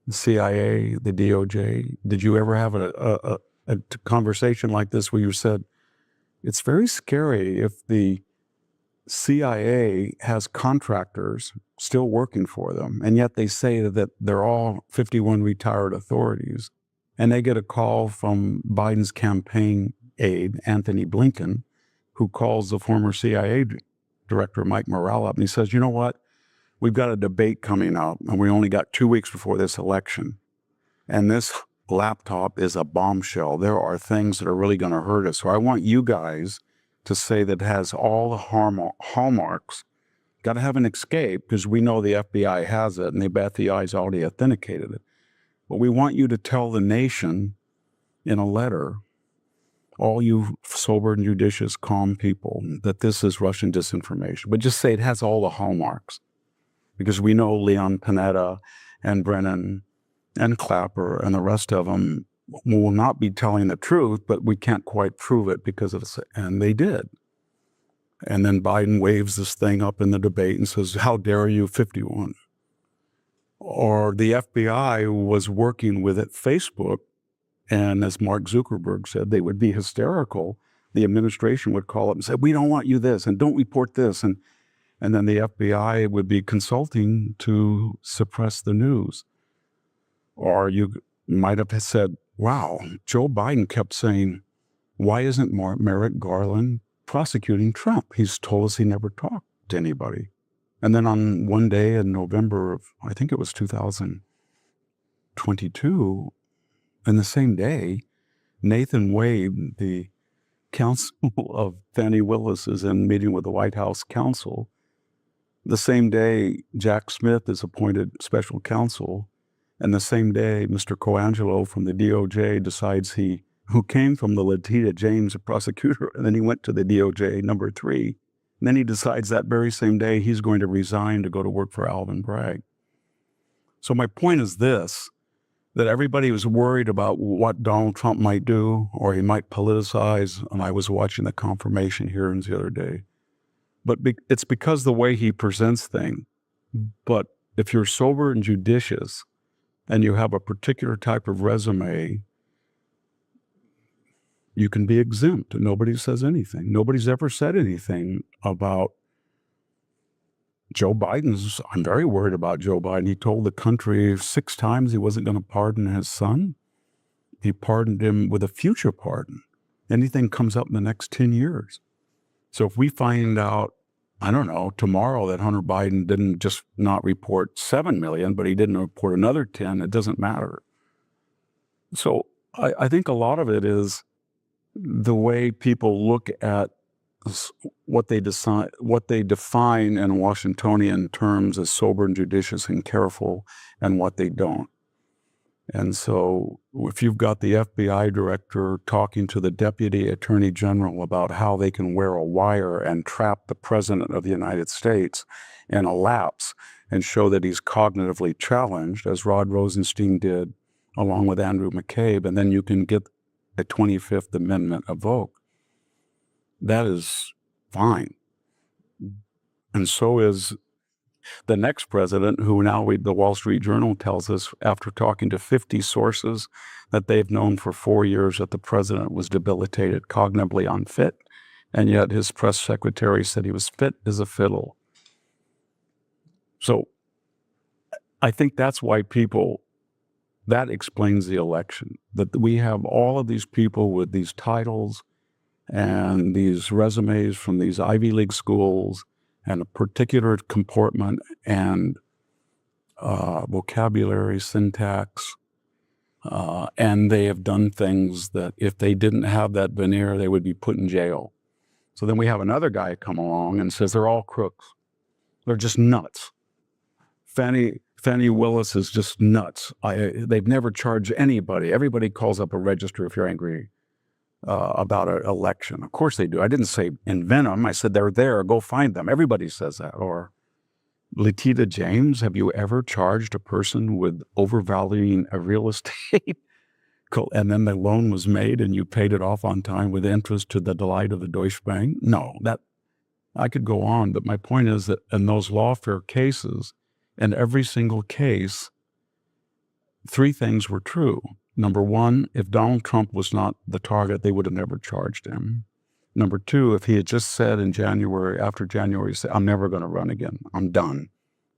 the CIA, the DOJ? Did you ever have a conversation like this where you said, it's very scary if the CIA has contractors still working for them, and yet they say that they're all 51 retired authorities, and they get a call from Biden's campaign aide, Anthony Blinken, who calls the former CIA director, Mike Morrell, up, and he says, you know what? We've got a debate coming up, and we only got 2 weeks before this election. And this laptop is a bombshell. There are things that are really going to hurt us. So I want you guys to say that it has all the hallmarks. Got to have an escape because we know the FBI has it, and the FBI's already authenticated it. But we want you to tell the nation in a letter, all you sober and judicious, calm people, that this is Russian disinformation. But just say it has all the hallmarks. Because we know Leon Panetta and Brennan and Clapper and the rest of them will not be telling the truth, but we can't quite prove it because of this. And they did. And then Biden waves this thing up in the debate and says, how dare you, 51? Or the FBI was working with it, Facebook, and as Mark Zuckerberg said, they would be hysterical. The administration would call up and say, we don't want you this, and don't report this. And then the FBI would be consulting to suppress the news. Or you might have said, wow, Joe Biden kept saying, why isn't Merrick Garland prosecuting Trump? He's told us he never talked to anybody. And then on one day in November of, I think it was 2022, and the same day, Nathan Wade, the counsel of Fani Willis, is in meeting with the White House counsel. The same day, Jack Smith is appointed special counsel. And the same day, Mr. Coangelo from the DOJ decides who came from the Letitia James, a prosecutor, and then he went to the DOJ number 3. And then he decides that very same day he's going to resign to go to work for Alvin Bragg. So my point is this, that everybody was worried about what Donald Trump might do, or he might politicize. And I was watching the confirmation hearings the other day. But it's because the way he presents things. But if you're sober and judicious and you have a particular type of resume, you can be exempt. Nobody says anything. Nobody's ever said anything about Joe Biden's. I'm very worried about Joe Biden. He told the country 6 times he wasn't going to pardon his son. He pardoned him with a future pardon. Anything comes up in the next 10 years. So if we find out, I don't know, tomorrow that Hunter Biden didn't just not report 7 million, but he didn't report another 10, it doesn't matter. So I think a lot of it is the way people look at what they define in Washingtonian terms as sober and judicious and careful, and what they don't. And so if you've got the FBI director talking to the deputy attorney general about how they can wear a wire and trap the president of the United States in a lapse and show that he's cognitively challenged, as Rod Rosenstein did along with Andrew McCabe, and then you can get a 25th Amendment evoked, that is fine. And so is the next president, who now the Wall Street Journal tells us, after talking to 50 sources, that they've known for 4 years that the president was debilitated, cognitively unfit, and yet his press secretary said he was fit as a fiddle. So I think that's why that explains the election, that we have all of these people with these titles and these resumes from these Ivy League schools, and a particular comportment and vocabulary, syntax, and they have done things that if they didn't have that veneer, they would be put in jail. So then we have another guy come along and says they're all crooks. They're just nuts. Fani Willis is just nuts. They've never charged anybody. Everybody calls up a register if you're angry about an election. Of course they do. I didn't say invent them. I said they're there. Go find them. Everybody says that. Or Letitia James, have you ever charged a person with overvaluing a real estate? And then the loan was made and you paid it off on time with interest to the delight of the Deutsche Bank? No, I could go on. But my point is that in those lawfare cases, in every single case, three things were true. Number one, if Donald Trump was not the target, they would have never charged him. Number two, if he had just said in January, after January, I'm never going to run again, I'm done,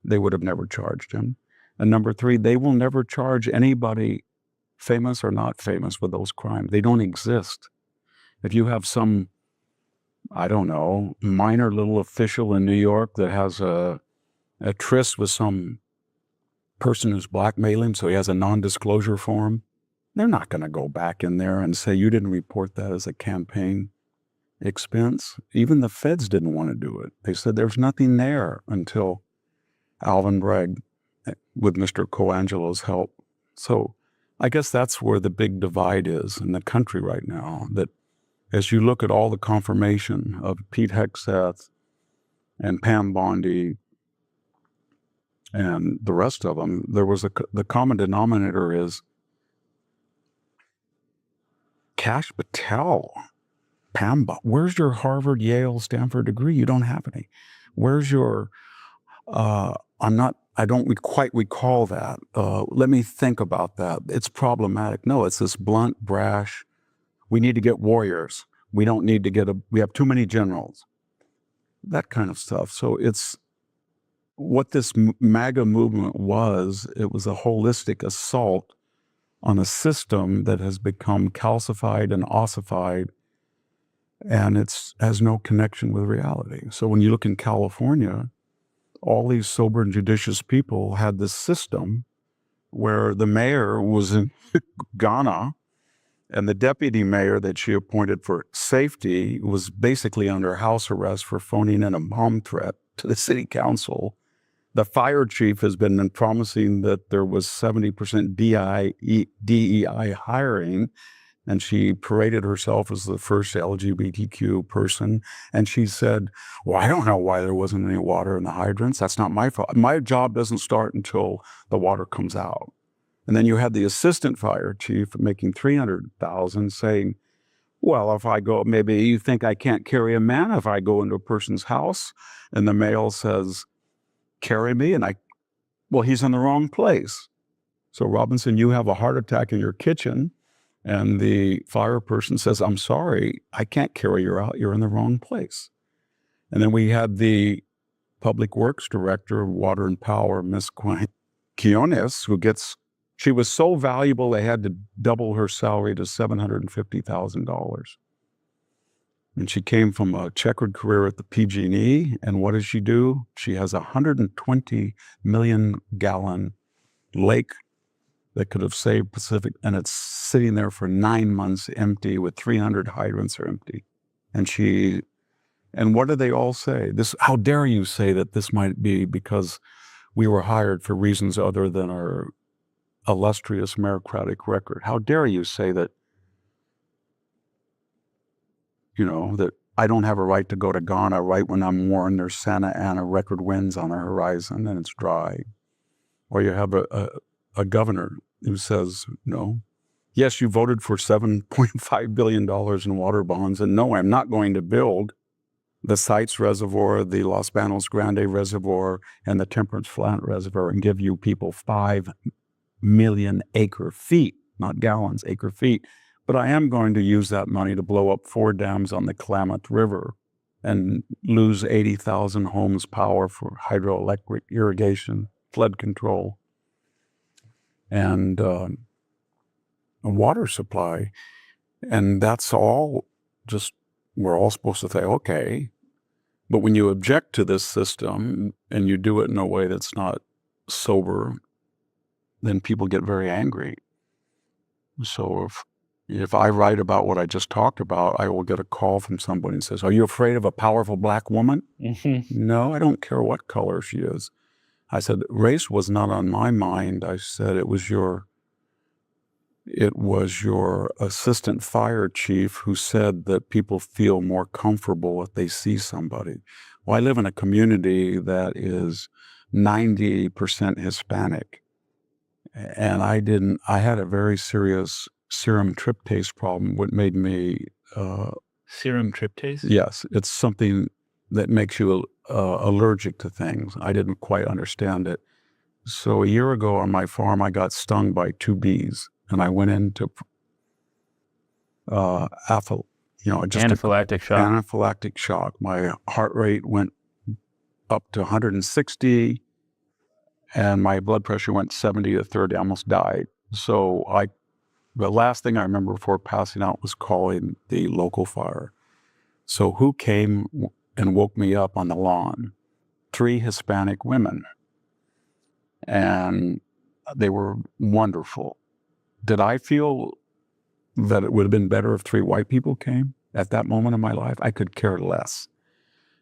they would have never charged him. And number three, they will never charge anybody, famous or not famous, with those crimes. They don't exist. If you have some, I don't know, minor little official in New York that has a tryst with some person who's blackmailing, so he has a non-disclosure form, they're not going to go back in there and say, you didn't report that as a campaign expense. Even the feds didn't want to do it. They said there's nothing there until Alvin Bragg, with Mr. Coangelo's help. So I guess that's where the big divide is in the country right now, that as you look at all the confirmation of Pete Hegseth and Pam Bondi and the rest of them, there was the common denominator is Kash Patel. Pam, where's your Harvard, Yale, Stanford degree? You don't have any. Where's your, I don't quite recall that. Let me think about that. It's problematic. No, it's this blunt, brash, we need to get warriors. We don't need to get we have too many generals. That kind of stuff. So it's what this MAGA movement was. It was a holistic assault on a system that has become calcified and ossified, and it has no connection with reality. So when you look in California, all these sober and judicious people had this system where the mayor was in Ghana, and the deputy mayor that she appointed for safety was basically under house arrest for phoning in a bomb threat to the city council. The fire chief has been promising that there was 70% DEI hiring, and she paraded herself as the first LGBTQ person. And she said, well, I don't know why there wasn't any water in the hydrants. That's not my fault. My job doesn't start until the water comes out. And then you had the assistant fire chief making $300,000 saying, well, if I go, maybe you think I can't carry a man if I go into a person's house and the male says, carry me, and well, he's in the wrong place. So Robinson, you have a heart attack in your kitchen, and the fire person says, I'm sorry, I can't carry you out, you're in the wrong place. And then we had the public works director of Water and Power, Ms. Quiones, she was so valuable they had to double her salary to $750,000. And she came from a checkered career at the PG&E. And what does she do? She has a 120 million gallon lake that could have saved Pacific, and it's sitting there for 9 months empty with 300 hydrants are empty. And what do they all say? How dare you say that this might be because we were hired for reasons other than our illustrious meritocratic record? How dare you say that, that I don't have a right to go to Ghana right when I'm warned there's Santa Ana record winds on the horizon and it's dry? Or you have a governor who says, no, yes, you voted for $7.5 billion in water bonds, and no, I'm not going to build the Sites Reservoir, the Los Banos Grande Reservoir, and the Temperance Flat Reservoir and give you people 5 million acre feet, not gallons, acre feet. But I am going to use that money to blow up 4 dams on the Klamath River and lose 80,000 homes power for hydroelectric irrigation, flood control, and a water supply. And that's all we're all supposed to say, okay. But when you object to this system and you do it in a way that's not sober, then people get very angry. So if I write about what I just talked about, I will get a call from somebody and says, are you afraid of a powerful black woman? Mm-hmm. No, I don't care what color she is. I said, race was not on my mind. I said, it was your assistant fire chief who said that people feel more comfortable if they see somebody. Well, I live in a community that is 90% Hispanic. And I had a very serious serum tryptase problem, what made me... Serum tryptase? Yes, it's something that makes you allergic to things. I didn't quite understand it. So a year ago on my farm, I got stung by 2 bees, and I went into Anaphylactic shock. anaphylactic shock. My heart rate went up to 160, and my blood pressure went 70 to 30. I almost died. So the last thing I remember before passing out was calling the local fire. So who came and woke me up on the lawn? 3 Hispanic women. And they were wonderful. Did I feel that it would have been better if 3 white people came at that moment in my life? I could care less.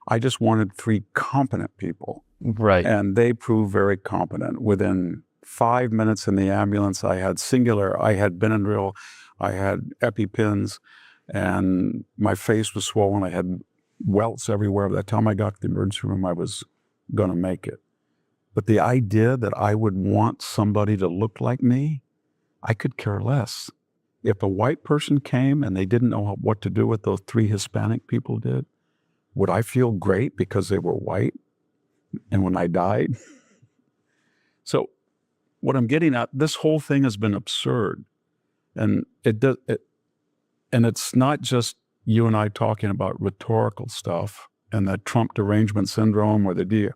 I just wanted 3 competent people. Right. And they proved very competent. Within 5 minutes in the ambulance, I had Benadryl, I had EpiPens, and my face was swollen. I had welts everywhere. By the time I got to the emergency room, I was going to make it. But the idea that I would want somebody to look like me, I could care less. If a white person came and they didn't know what to do with those 3 Hispanic people did, would I feel great because they were white? And when I died? So what I'm getting at, this whole thing has been absurd. And it's not just you and I talking about rhetorical stuff and the Trump derangement syndrome or the deal.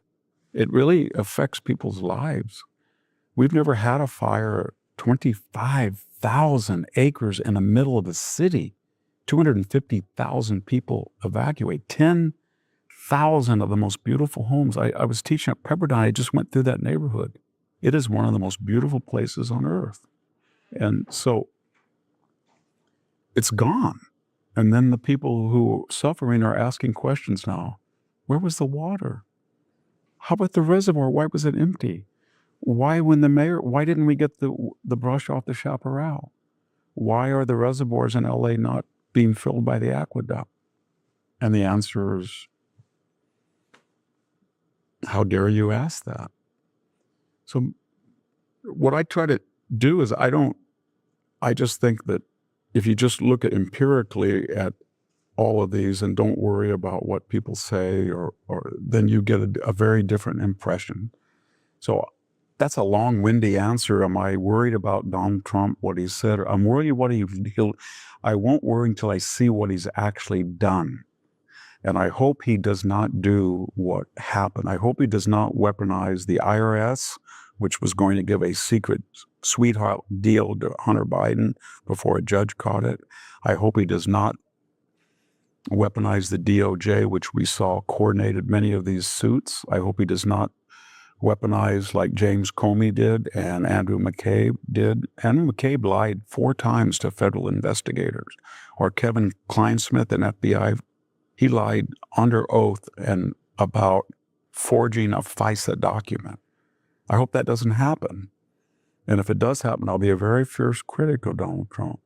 It really affects people's lives. We've never had a fire, 25,000 acres in the middle of the city, 250,000 people evacuate, 10,000 of the most beautiful homes. I was teaching at Pepperdine. I just went through that neighborhood. It is one of the most beautiful places on earth. And so it's gone. And then the people who are suffering are asking questions now. Where was the water? How about the reservoir? Why was it empty? Why didn't we get the brush off the chaparral? Why are the reservoirs in LA not being filled by the aqueduct? And the answer is, how dare you ask that? So what I try to do is I just think that if you just look at empirically at all of these and don't worry about what people say, or then you get a very different impression. So that's a long-winded answer. Am I worried about Donald Trump, what he said? I'm worried what I won't worry until I see what he's actually done. And I hope he does not do what happened. I hope he does not weaponize the IRS, which was going to give a secret sweetheart deal to Hunter Biden before a judge caught it. I hope he does not weaponize the DOJ, which we saw coordinated many of these suits. I hope he does not weaponize like James Comey did and Andrew McCabe did. Andrew McCabe lied 4 times to federal investigators. Or Kevin Kleinsmith in FBI, he lied under oath and about forging a FISA document. I hope that doesn't happen. And if it does happen, I'll be a very fierce critic of Donald Trump.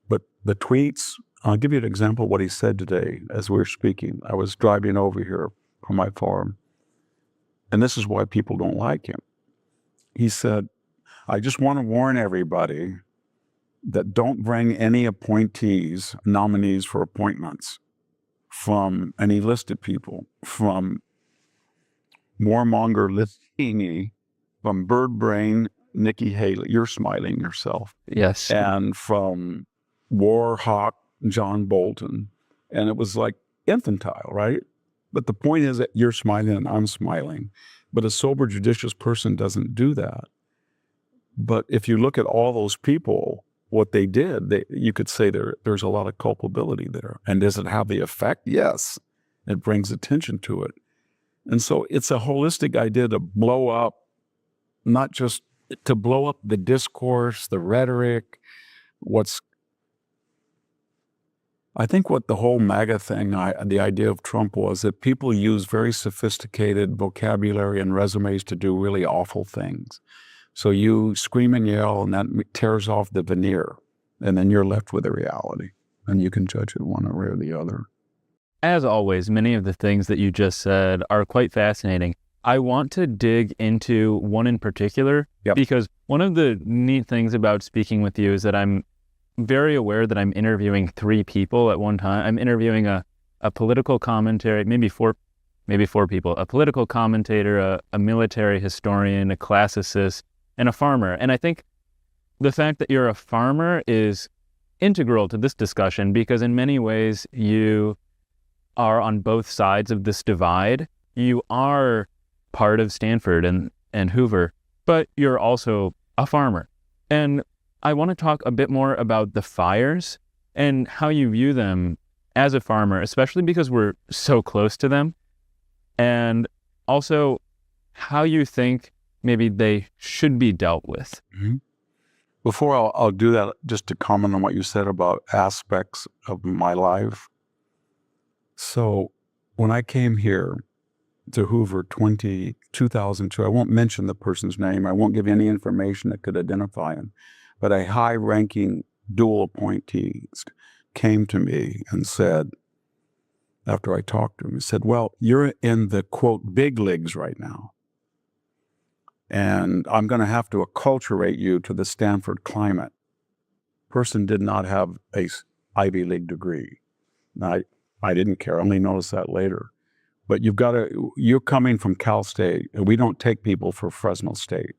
But the tweets, I'll give you an example of what he said today as we were speaking. I was driving over here from my farm, and this is why people don't like him. He said, I just want to warn everybody that don't bring any nominees for appointments from, and he listed people, from warmonger Lithini, from Bird Brain, Nikki Haley, you're smiling yourself. Yes. And from War Hawk, John Bolton. And it was like infantile, right? But the point is that you're smiling and I'm smiling. But a sober, judicious person doesn't do that. But if you look at all those people, what they did, you could say there's a lot of culpability there. And does it have the effect? Yes. It brings attention to it. And so it's a holistic idea to blow up, not just to blow up the discourse, the rhetoric, I think what the whole MAGA thing, the idea of Trump was that people use very sophisticated vocabulary and resumes to do really awful things. So you scream and yell, and that tears off the veneer, and then you're left with a reality, and you can judge it one way or the other. As always, many of the things that you just said are quite fascinating. I want to dig into one in particular, because one of the neat things about speaking with you is that I'm very aware that I'm interviewing 3 people at one time. I'm interviewing a political commentary, maybe 4 maybe 4 people: a political commentator, a military historian, a classicist, and a farmer. And I think the fact that you're a farmer is integral to this discussion, because in many ways you are on both sides of this divide. You are part of Stanford and Hoover, but you're also a farmer. And I want to talk a bit more about the fires and how you view them as a farmer, especially because we're so close to them, and also how you think maybe they should be dealt with. Mm-hmm. Before I'll do that, just to comment on what you said about aspects of my life. So when I came here to Hoover 2002, I won't mention the person's name. I won't give any information that could identify him. But a high-ranking dual appointee came to me and said, after I talked to him, he said, well, you're in the, quote, big leagues right now. And I'm going to have to acculturate you to the Stanford climate. Person did not have a Ivy League degree. Now, I didn't care. I only noticed that later. But you're coming from Cal State, and we don't take people for Fresno State.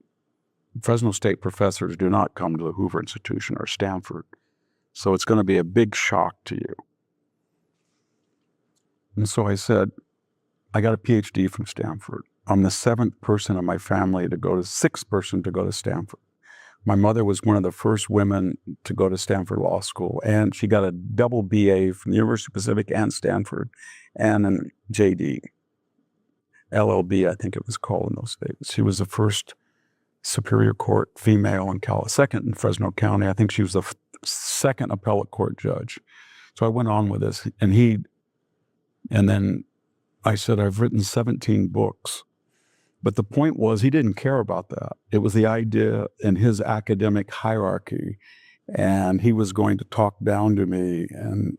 Fresno State professors do not come to the Hoover Institution or Stanford. So it's going to be a big shock to you. And so I said, I got a PhD from Stanford. I'm the 7th person in my family to 6th person to go to Stanford. My mother was one of the first women to go to Stanford Law School, and she got a double BA from the University of Pacific and Stanford, and an JD, LLB, I think it was called in those days. She was the first Superior Court female in second in Fresno County. I think she was the second appellate court judge. So I went on with this, and then I said, I've written 17 books. But the point was, he didn't care about that. It was the idea in his academic hierarchy, and he was going to talk down to me. And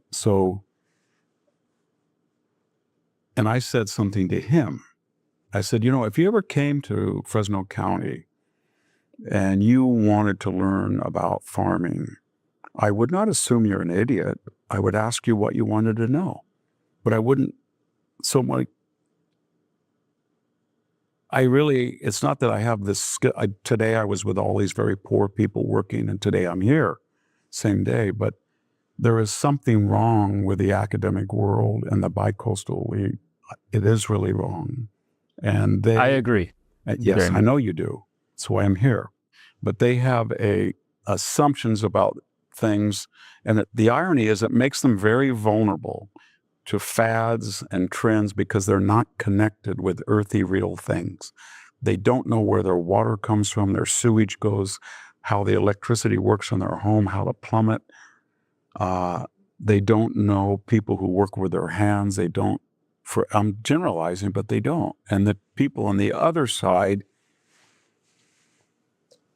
I said something to him. I said, if you ever came to Fresno County and you wanted to learn about farming, I would not assume you're an idiot. I would ask you what you wanted to know. But I wouldn't so much. It's not that I have this skill. Today I was with all these very poor people working, and today I'm here, same day. But there is something wrong with the academic world and the bicoastal league. It is really wrong. And I agree. Yes, I know you do. That's why I'm here. But they have assumptions about things. And the irony is it makes them very vulnerable to fads and trends because they're not connected with earthy, real things. They don't know where their water comes from, their sewage goes, how the electricity works in their home, how to plumb it. They don't know people who work with their hands. They don't, I'm generalizing, but they don't. And the people on the other side,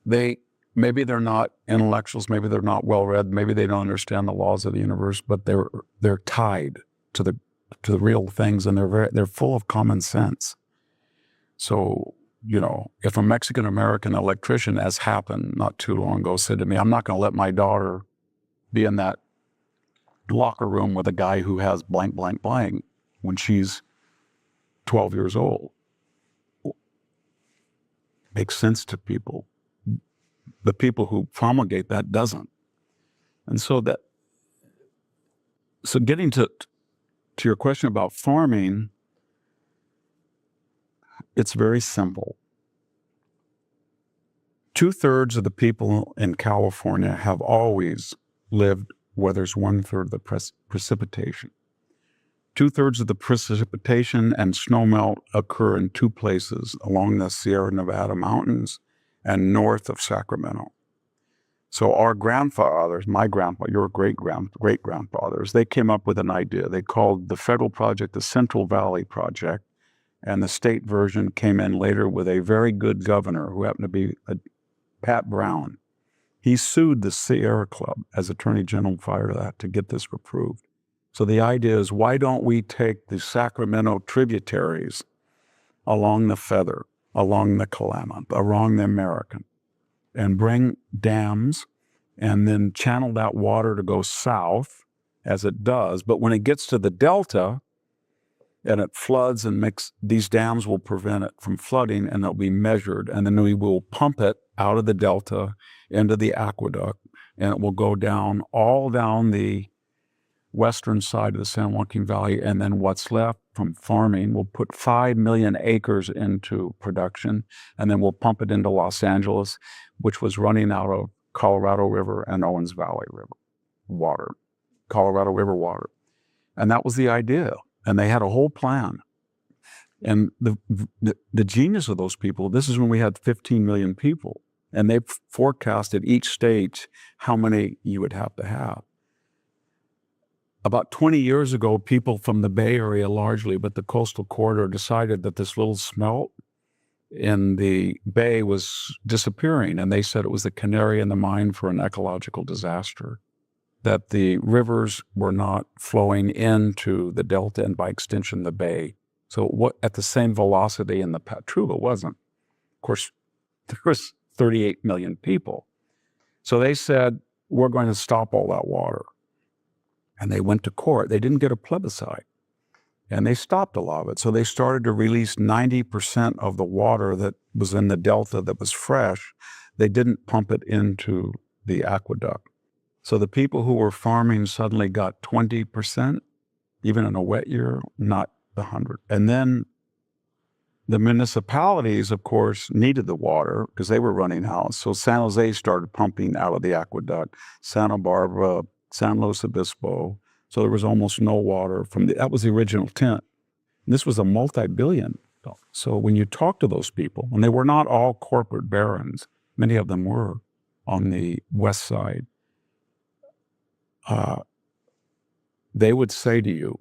maybe they're not intellectuals, maybe they're not well-read, maybe they don't understand the laws of the universe, but they're tied to the real things, and they're full of common sense. So, if a Mexican-American electrician, as happened not too long ago, said to me, I'm not going to let my daughter be in that locker room with a guy who has blank, blank, blank when she's 12 years old. Makes sense to people. The people who promulgate that doesn't. And so getting to your question about farming, it's very simple. 2/3 of the people in California have always lived where there's 1/3 of the precipitation. 2/3 of the precipitation and snowmelt occur in 2 places along the Sierra Nevada mountains and north of Sacramento. So our grandfathers, my grandpa, your great-grandfathers, they came up with an idea. They called the federal project the Central Valley Project, and the state version came in later with a very good governor who happened to be Pat Brown. He sued the Sierra Club as Attorney General prior to that to get this approved. So the idea is, why don't we take the Sacramento tributaries along the Feather, along the Klamath, along the American, and bring dams and then channel that water to go south as it does. But when it gets to the Delta, and it floods and these dams will prevent it from flooding, and they'll be measured. And then we will pump it out of the delta into the aqueduct, and it will go all down the western side of the San Joaquin Valley. And then what's left from farming, we'll put 5 million acres into production, and then we'll pump it into Los Angeles, which was running out of Colorado River and Owens Valley River water, Colorado River water. And that was the idea. And they had a whole plan. And the genius of those people, this is when we had 15 million people, and they forecasted each stage how many you would have to have. About 20 years ago, people from the Bay Area largely, but the coastal corridor, decided that this little smelt in the bay was disappearing. And they said it was the canary in the mine for an ecological disaster, that the rivers were not flowing into the delta and by extension the bay. So what at the same velocity in the true, it wasn't. Of course, there was 38 million people. So they said, we're going to stop all that water. And they went to court. They didn't get a plebiscite. And they stopped a lot of it. So they started to release 90% of the water that was in the delta that was fresh. They didn't pump it into the aqueduct. So the people who were farming suddenly got 20%, even in a wet year, not 100. And then the municipalities, of course, needed the water because they were running out. So San Jose started pumping out of the aqueduct, Santa Barbara, San Luis Obispo. So there was almost no water that was the original intent. And this was a multi-billion. So when you talk to those people, and they were not all corporate barons, many of them were on the west side, they would say to you,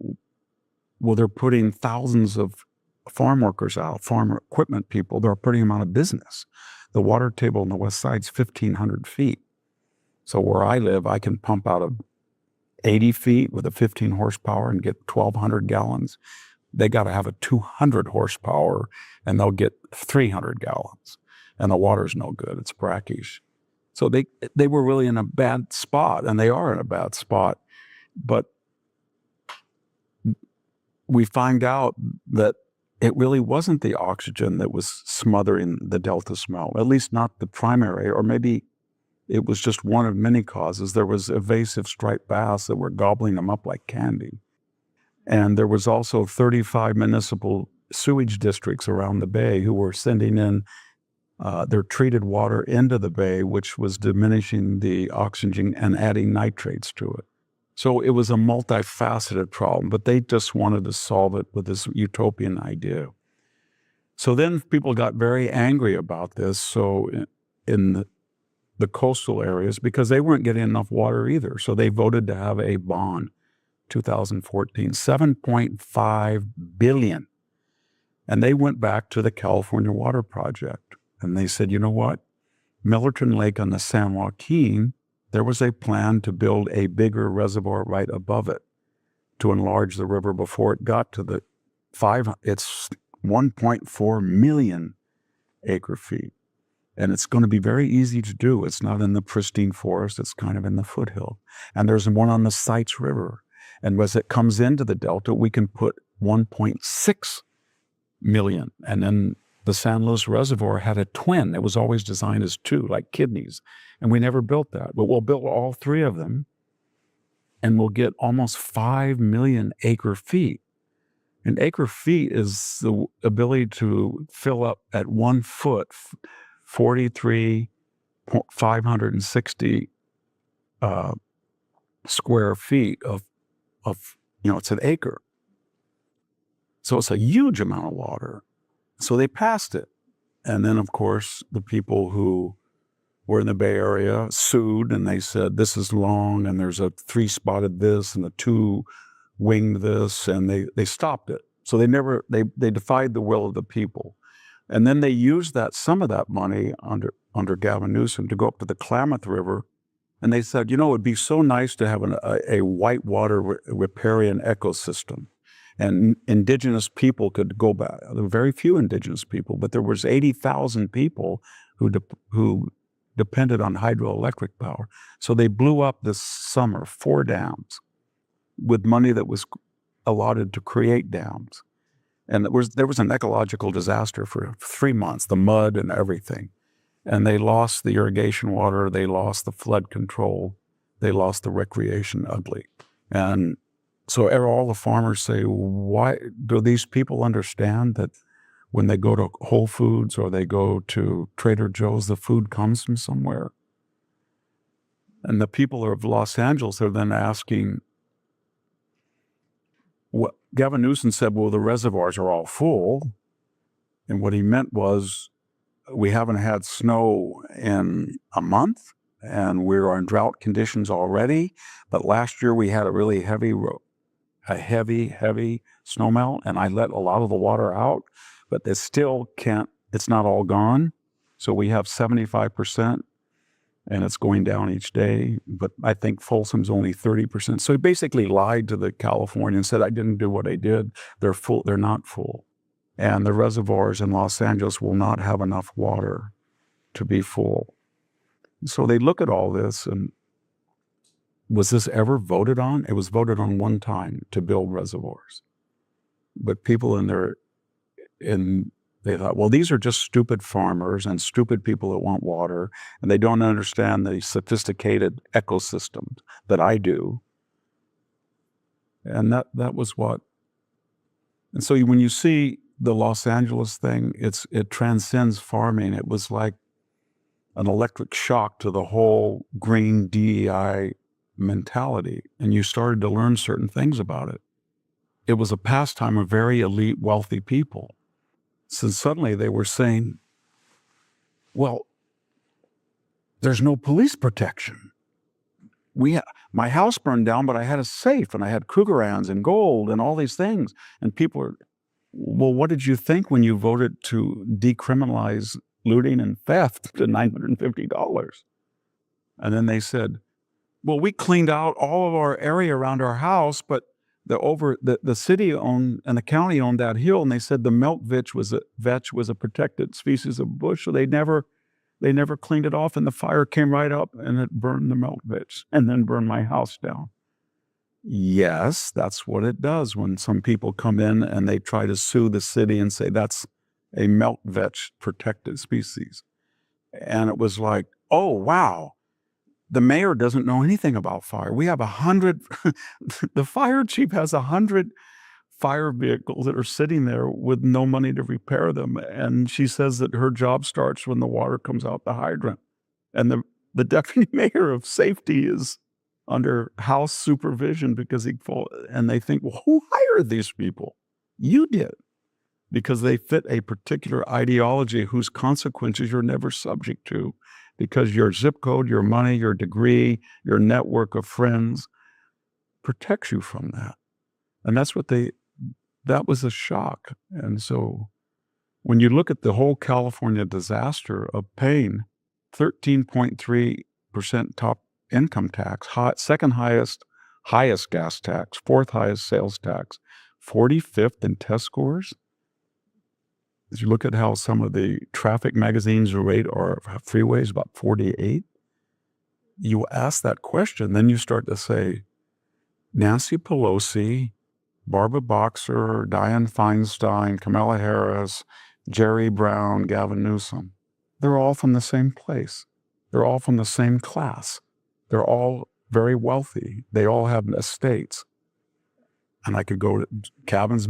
well, they're putting thousands of farm workers out, farm equipment people, they're putting them out of business. The water table on the west side is 1,500 feet. So where I live, I can pump out of 80 feet with a 15 horsepower and get 1,200 gallons. They got to have a 200 horsepower and they'll get 300 gallons. And the water's no good. It's brackish. So they were really in a bad spot, and they are in a bad spot. But we find out that it really wasn't the oxygen that was smothering the delta smelt, at least not the primary, or maybe it was just one of many causes. There was invasive striped bass that were gobbling them up like candy. And there was also 35 municipal sewage districts around the bay who were sending in their treated water into the bay, which was diminishing the oxygen and adding nitrates to it. So it was a multifaceted problem, but they just wanted to solve it with this utopian idea. So then people got very angry about this. So in the coastal areas, because they weren't getting enough water either. So they voted to have a bond, 2014, $7.5 billion. And they went back to the California Water Project. And they said, you know what? Millerton Lake on the San Joaquin, there was a plan to build a bigger reservoir right above it to enlarge the river before it got to the it's 1.4 million acre feet. And it's going to be very easy to do. It's not in the pristine forest. It's kind of in the foothill. And there's one on the Sites River. And as it comes into the delta, we can put 1.6 million. And then the San Luis Reservoir had a twin. It was always designed as two, like kidneys. And we never built that. But we'll build all three of them. And we'll get almost 5 million acre feet. And acre feet is the ability to fill up at 1 foot 43,560 square feet of, it's an acre. So it's a huge amount of water. So they passed it. And then, of course, the people who were in the Bay Area sued, and they said, this is long, and there's a 3-spotted this and a 2-winged this, and they stopped it. So they defied the will of the people. And then they used some of that money under Gavin Newsom to go up to the Klamath River. And they said, it would be so nice to have a whitewater riparian ecosystem. And indigenous people could go back. There were very few indigenous people, but there was 80,000 people who depended on hydroelectric power. So they blew up this summer 4 dams with money that was allotted to create dams. And there was an ecological disaster for 3 months, the mud and everything. And they lost the irrigation water, they lost the flood control, they lost the recreation ugly. And so all the farmers say, why do these people understand that when they go to Whole Foods or they go to Trader Joe's, the food comes from somewhere? And the people of Los Angeles are then asking, what Gavin Newsom said, well, the reservoirs are all full. And what he meant was, we haven't had snow in a month and we're in drought conditions already. But last year we had a really heavy snowmelt, and I let a lot of the water out, but it still can't, it's not all gone. So we have 75%. And it's going down each day, but I think Folsom's only 30%. So he basically lied to the Californians and said, I didn't do what I did. They're full. They're not full. And the reservoirs in Los Angeles will not have enough water to be full. So they look at all this, and was this ever voted on? It was voted on one time to build reservoirs. But people they thought, well, these are just stupid farmers and stupid people that want water, and they don't understand the sophisticated ecosystem that I do. And that was what. And so when you see the Los Angeles thing, it transcends farming. It was like an electric shock to the whole green DEI mentality, and you started to learn certain things about it. It was a pastime of very elite, wealthy people. So suddenly they were saying, well, there's no police protection. My house burned down, but I had a safe and I had Krugerrands and gold and all these things. And people are, well, what did you think when you voted to decriminalize looting and theft to $950? And then they said, well, we cleaned out all of our area around our house, but the city owned and the county owned that hill, and they said the milk vetch was a protected species of bush, so they never cleaned it off, and the fire came right up and it burned the milk vetch and then burned my house down. Yes, that's what it does when some people come in and they try to sue the city and say that's a milk vetch protected species. And it was like, oh, wow. The mayor doesn't know anything about fire. We have 100, the fire chief has 100 fire vehicles that are sitting there with no money to repair them. And she says that her job starts when the water comes out the hydrant. And the deputy mayor of safety is under house supervision because and they think, well, who hired these people? You did. Because they fit a particular ideology whose consequences you're never subject to. Because your zip code, your money, your degree, your network of friends protects you from that. And that was a shock. And so when you look at the whole California disaster of paying 13.3% top income tax, second highest gas tax, fourth highest sales tax, 45th in test scores, as you look at how some of the traffic magazines rate our freeways about 48, you ask that question, then you start to say, Nancy Pelosi, Barbara Boxer, Dianne Feinstein, Kamala Harris, Jerry Brown, Gavin Newsom, they're all from the same place. They're all from the same class. They're all very wealthy. They all have estates. And I could go to Kevin's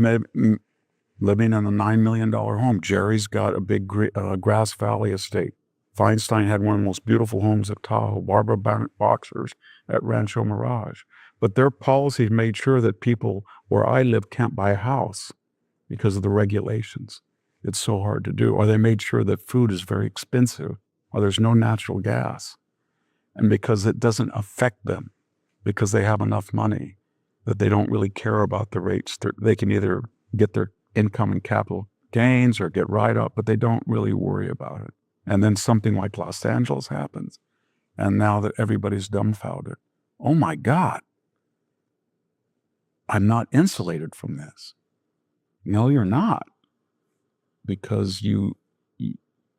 living in a $9 million home. Jerry's got a big Grass Valley estate. Feinstein had one of the most beautiful homes at Tahoe. Barbara Boxer's at Rancho Mirage. But their policies made sure that people where I live can't buy a house because of the regulations. It's so hard to do. Or they made sure that food is very expensive, or there's no natural gas. And because it doesn't affect them, because they have enough money, that they don't really care about the rates. They can either get their income and capital gains or get right up, but they don't really worry about it. And then something like Los Angeles happens. And now that everybody's dumbfounded, oh my God, I'm not insulated from this. No, you're not. Because you,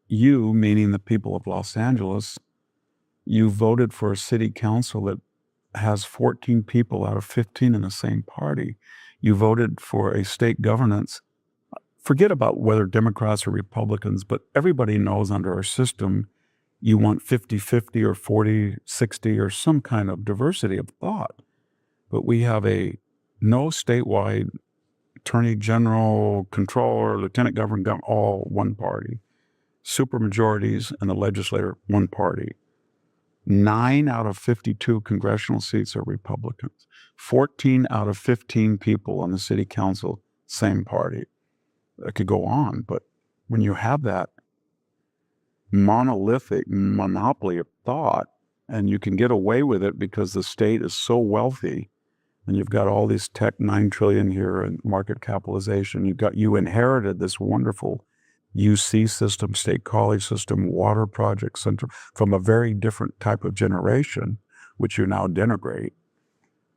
meaning the people of Los Angeles, you voted for a city council that has 14 people out of 15 in the same party. You voted for a state governance forget about whether Democrats or Republicans, but everybody knows under our system, you want 50-50 or 40-60 or some kind of diversity of thought. But we have a no statewide attorney general, controller, lieutenant governor, all one party. Supermajorities in the legislature, one party. 9 out of 52 congressional seats are Republicans. 14 out of 15 people on the city council, same party. It could go on, but when you have that monolithic monopoly of thought, and you can get away with it because the state is so wealthy, and you've got all these tech, $9 trillion here in market capitalization. You inherited this wonderful UC system, state college system, water project center from a very different type of generation, which you now denigrate.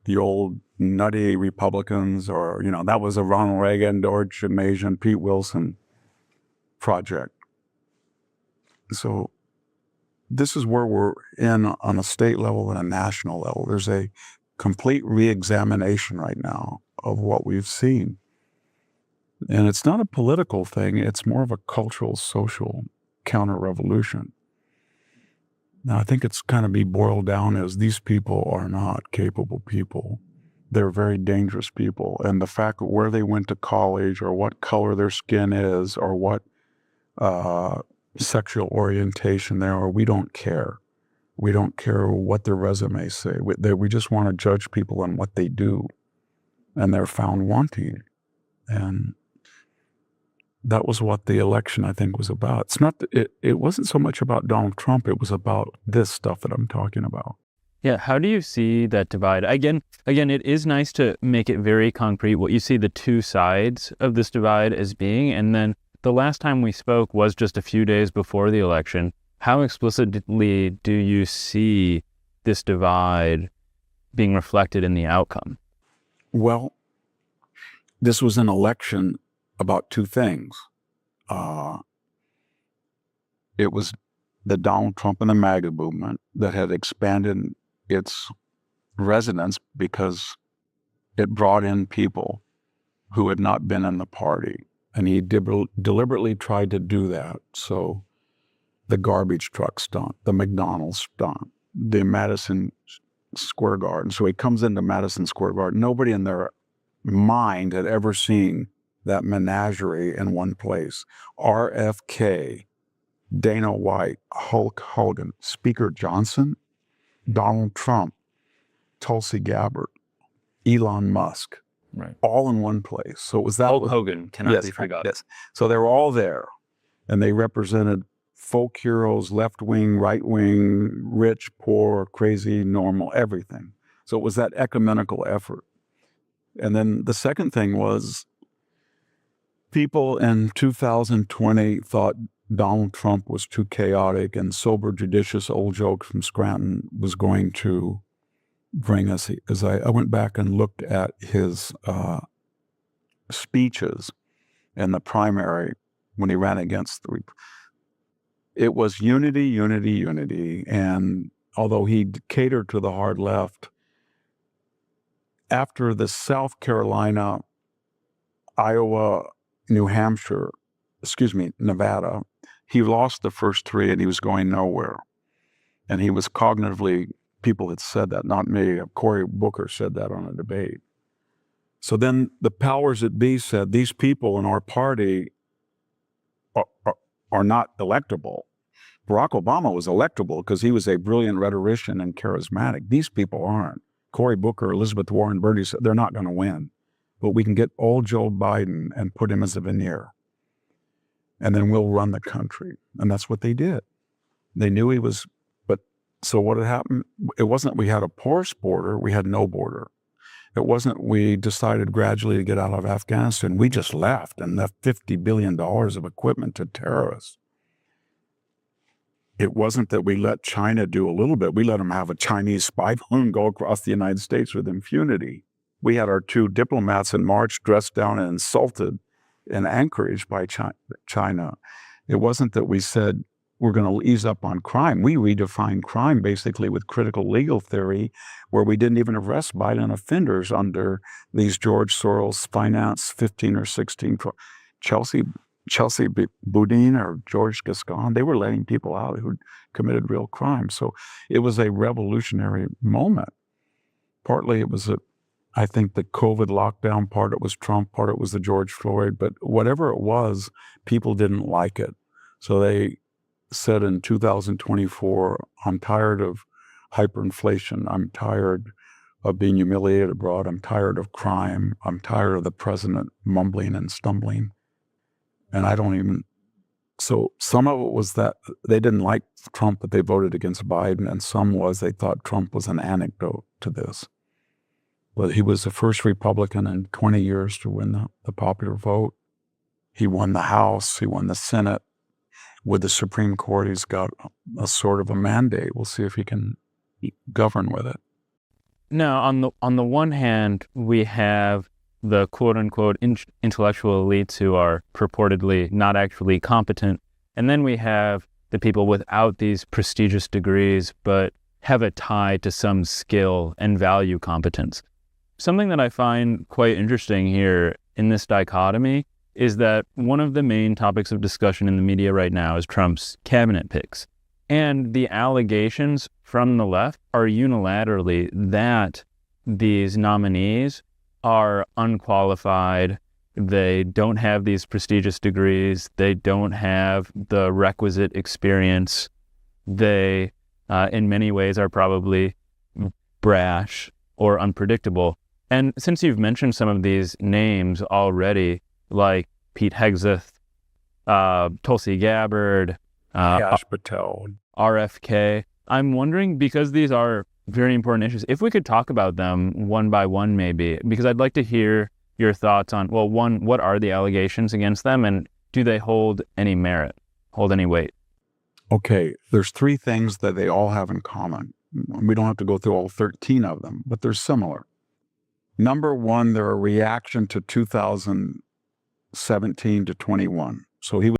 The old nutty Republicans, or, that was a Ronald Reagan, George Mason, Pete Wilson project. So this is where we're in on a state level and a national level. There's a complete re-examination right now of what we've seen. And it's not a political thing. It's more of a cultural, social counter-revolution. Now, I think it's kind of be boiled down as these people are not capable people. They're very dangerous people. And the fact of where they went to college or what color their skin is or what sexual orientation they are, we don't care. We don't care what their resumes say. We just want to judge people on what they do. And they're found wanting. And that was what the election, I think, was about. It's not. It wasn't so much about Donald Trump. It was about this stuff that I'm talking about. Yeah. How do you see that divide? Again, it is nice to make it very concrete what you see the two sides of this divide as being. And then the last time we spoke was just a few days before the election. How explicitly do you see this divide being reflected in the outcome? Well, this was an election about two things. It was the Donald Trump and the MAGA movement that had expanded its resonance because it brought in people who had not been in the party. And he deliberately tried to do that. So the garbage truck stunt, the McDonald's stunt, the Madison Square Garden. So he comes into Madison Square Garden. Nobody in their mind had ever seen that menagerie in one place. RFK, Dana White, Hulk Hogan, Speaker Johnson, Donald Trump, Tulsi Gabbard, Elon Musk, right, all in one place. So it was that. Hulk Hogan cannot be forgotten. Yes. So they were all there, and they represented folk heroes, left wing, right wing, rich, poor, crazy, normal, everything. So it was that ecumenical effort. And then the second thing was people in 2020 thought Donald Trump was too chaotic, and sober, judicious old joke from Scranton was going to bring us, because I went back and looked at his speeches in the primary when he ran against it was unity, unity, unity. And although he catered to the hard left, after the South Carolina, Iowa, Nevada, he lost the first three and he was going nowhere. And he was cognitively, people had said that, not me. Cory Booker said that on a debate. So then the powers that be said, these people in our party are not electable. Barack Obama was electable because he was a brilliant rhetorician and charismatic. These people aren't. Cory Booker, Elizabeth Warren, Bernie said they're not going to win. But we can get old Joe Biden and put him as a veneer. And then we'll run the country. And that's what they did. They knew he was, but so what had happened? It wasn't we had a porous border, we had no border. It wasn't we decided gradually to get out of Afghanistan. We just left and left $50 billion of equipment to terrorists. It wasn't that we let China do a little bit. We let them have a Chinese spy balloon go across the United States with impunity. We had our two diplomats in March dressed down and insulted in Anchorage by China. It wasn't that we said we're going to ease up on crime. We redefined crime basically with critical legal theory, where we didn't even arrest violent offenders under these George Soros finance 15 or 16. Chelsea Boudin or George Gascon, they were letting people out who committed real crimes. So it was a revolutionary moment. Partly it was I think the COVID lockdown, part it was Trump, part it was the George Floyd, but whatever it was, people didn't like it. So they said in 2024, I'm tired of hyperinflation. I'm tired of being humiliated abroad. I'm tired of crime. I'm tired of the president mumbling and stumbling. And so some of it was that they didn't like Trump, but they voted against Biden. And some was they thought Trump was an anecdote to this. Well, he was the first Republican in 20 years to win the popular vote. He won the House. He won the Senate. With the Supreme Court, he's got a sort of a mandate. We'll see if he can govern with it. Now, on the one hand, we have the quote-unquote intellectual elites who are purportedly not actually competent, and then we have the people without these prestigious degrees but have a tie to some skill and value competence. Something that I find quite interesting here in this dichotomy is that one of the main topics of discussion in the media right now is Trump's cabinet picks. And the allegations from the left are unilaterally that these nominees are unqualified, they don't have these prestigious degrees, they don't have the requisite experience, they, in many ways, are probably brash or unpredictable. And since you've mentioned some of these names already, like Pete Hegseth, Tulsi Gabbard, Kash Patel, RFK, I'm wondering, because these are very important issues, if we could talk about them one by one maybe, because I'd like to hear your thoughts on, well, one, what are the allegations against them, and do they hold any merit, hold any weight? Okay, there's three things that they all have in common. We don't have to go through all 13 of them, but they're similar. Number one, they're a reaction to 2017 to 21. So he